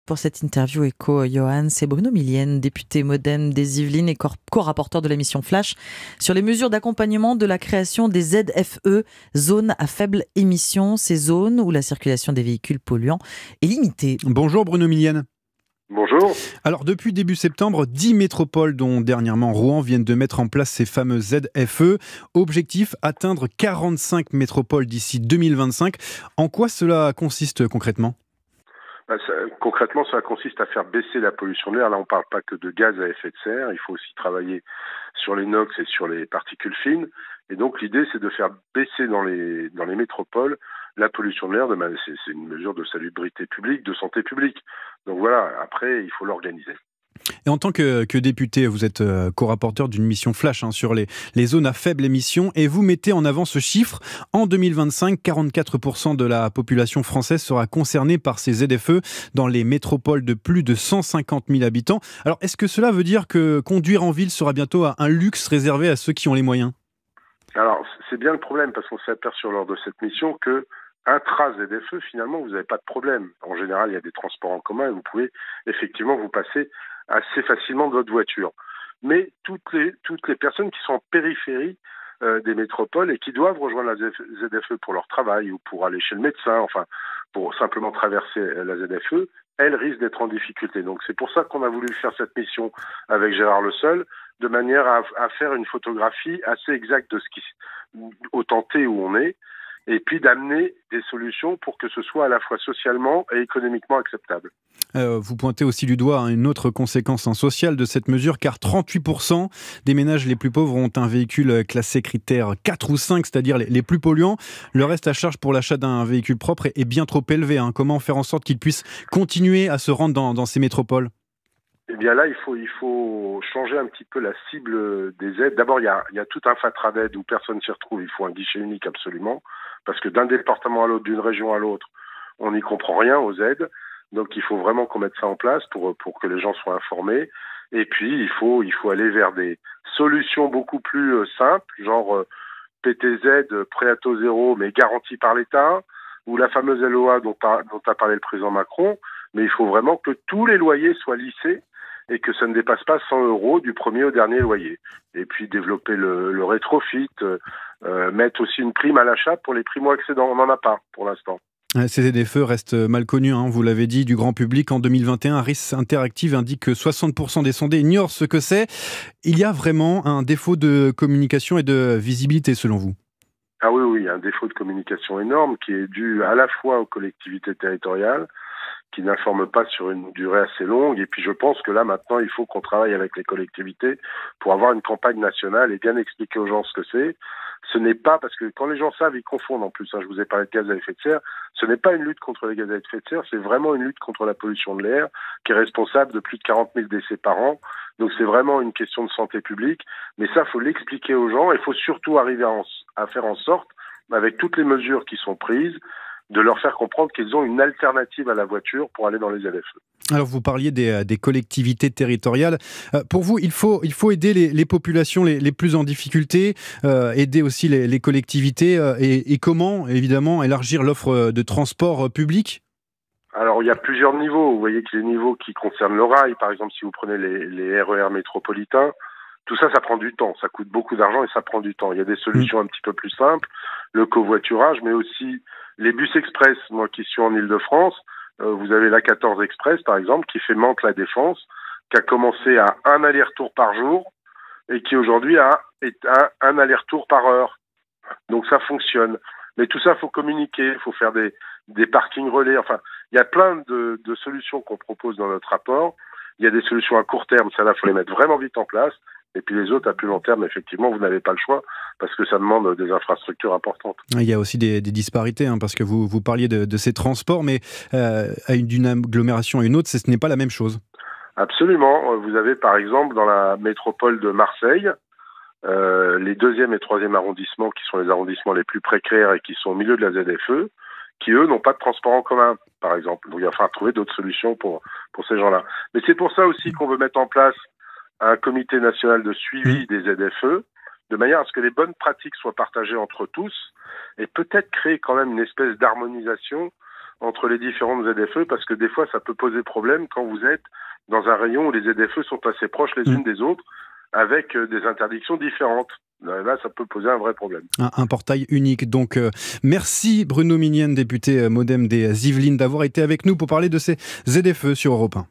pour cette interview éco, Johan. C'est Bruno Millienne, député MoDem des Yvelines et co-rapporteur de la mission Flash sur les mesures d'accompagnement de la création des ZFE, zones à faible émission, ces zones où la circulation des véhicules polluants est limitée. Bonjour Bruno Millienne. Bonjour. Alors depuis début septembre, 10 métropoles, dont dernièrement Rouen, viennent de mettre en place ces fameux ZFE. Objectif, atteindre 45 métropoles d'ici 2025. En quoi cela consiste concrètement ? Concrètement, ça consiste à faire baisser la pollution de l'air. Là, on ne parle pas que de gaz à effet de serre. Il faut aussi travailler sur les NOx et sur les particules fines. Et donc, l'idée, c'est de faire baisser dans les métropoles la pollution de l'air. C'est une mesure de salubrité publique, de santé publique. Donc voilà, après, il faut l'organiser. Et en tant que député, vous êtes co-rapporteur d'une mission Flash sur les zones à faible émission et vous mettez en avant ce chiffre. En 2025, 44% de la population française sera concernée par ces ZFE dans les métropoles de plus de 150 000 habitants. Alors, est-ce que cela veut dire que conduire en ville sera bientôt un luxe réservé à ceux qui ont les moyens ? Alors, c'est bien le problème parce qu'on s'est aperçu lors de cette mission que intra-ZFE, finalement, vous n'avez pas de problème. En général, il y a des transports en commun et vous pouvez effectivement vous passer assez facilement de votre voiture. Mais toutes les personnes qui sont en périphérie des métropoles et qui doivent rejoindre la ZFE pour leur travail ou pour aller chez le médecin, enfin, pour simplement traverser la ZFE, elles risquent d'être en difficulté. Donc c'est pour ça qu'on a voulu faire cette mission avec Gérard Le Seul, de manière à faire une photographie assez exacte de ce qui, au tenté où on est, et puis d'amener des solutions pour que ce soit à la fois socialement et économiquement acceptable. Vous pointez aussi du doigt une autre conséquence sociale de cette mesure, car 38% des ménages les plus pauvres ont un véhicule classé critère 4 ou 5, c'est-à-dire les plus polluants. Le reste à charge pour l'achat d'un véhicule propre est bien trop élevé. Comment faire en sorte qu'ils puissent continuer à se rendre dans ces métropoles ? Eh bien là, il faut changer un petit peu la cible des aides. D'abord, il y a tout un fatras d'aides où personne ne s'y retrouve. Il faut un guichet unique absolument, parce que d'un département à l'autre, d'une région à l'autre, on n'y comprend rien aux aides. Donc il faut vraiment qu'on mette ça en place pour que les gens soient informés. Et puis il faut aller vers des solutions beaucoup plus simples, genre PTZ, prêt à taux zéro, mais garanti par l'État, ou la fameuse LOA dont a parlé le président Macron. Mais il faut vraiment que tous les loyers soient lissés et que ça ne dépasse pas 100 € du premier au dernier loyer. Et puis développer le rétrofit, mettre aussi une prime à l'achat pour les primo-accédants. On n'en a pas pour l'instant. Ces ZFE restent mal connus, vous l'avez dit, du grand public. En 2021, RIS Interactive indique que 60% des sondés ignorent ce que c'est. Il y a vraiment un défaut de communication et de visibilité selon vous ? Ah oui, il y a un défaut de communication énorme qui est dû à la fois aux collectivités territoriales, qui n'informent pas sur une durée assez longue. Et puis je pense que là, maintenant, il faut qu'on travaille avec les collectivités pour avoir une campagne nationale et bien expliquer aux gens ce que c'est. Ce n'est pas, parce que quand les gens savent, ils confondent en plus. Je vous ai parlé de gaz à effet de serre. Ce n'est pas une lutte contre les gaz à effet de serre, c'est vraiment une lutte contre la pollution de l'air qui est responsable de plus de 40 000 décès par an. Donc c'est vraiment une question de santé publique. Mais ça, il faut l'expliquer aux gens. Il faut surtout arriver à faire en sorte, avec toutes les mesures qui sont prises, de leur faire comprendre qu'ils ont une alternative à la voiture pour aller dans les ZFE. Alors vous parliez des collectivités territoriales. Pour vous, il faut aider les populations les plus en difficulté, aider aussi les collectivités et comment, évidemment, élargir l'offre de transport public ? Alors il y a plusieurs niveaux. Vous voyez que les niveaux qui concernent le rail, par exemple, si vous prenez les RER métropolitains, tout ça, ça prend du temps. Ça coûte beaucoup d'argent et ça prend du temps. Il y a des solutions un petit peu plus simples, le covoiturage, mais aussi les bus express. Moi qui suis en Île-de-France, vous avez la 14 Express, par exemple, qui fait Mantes-La Défense, qui a commencé à un aller-retour par jour et qui aujourd'hui est à un aller-retour par heure. Donc ça fonctionne. Mais tout ça, il faut communiquer, il faut faire des parkings relais. Enfin, il y a plein de solutions qu'on propose dans notre rapport. Il y a des solutions à court terme, ça là, il faut les mettre vraiment vite en place. Et puis les autres, à plus long terme, effectivement, vous n'avavez pas le choix parce que ça demande des infrastructures importantes. Il y a aussi des disparités, parce que vous parliez de ces transports, mais d'une agglomération à une autre, ce n'est pas la même chose. Absolument. Vous avez par exemple dans la métropole de Marseille, les 2e et 3e arrondissements qui sont les arrondissements les plus précaires et qui sont au milieu de la ZFE, qui eux n'ont pas de transport en commun, par exemple. Donc il va falloir trouver d'autres solutions pour ces gens-là. Mais c'est pour ça aussi qu'on veut mettre en place un comité national de suivi des ZFE, de manière à ce que les bonnes pratiques soient partagées entre tous, et peut-être créer quand même une espèce d'harmonisation entre les différentes ZFE, parce que des fois, ça peut poser problème quand vous êtes dans un rayon où les ZFE sont assez proches les unes des autres, avec des interdictions différentes. Là, ça peut poser un vrai problème. Un portail unique. Donc, merci Bruno Millienne, député MoDem des Yvelines, d'avoir été avec nous pour parler de ces ZFE sur Europe 1.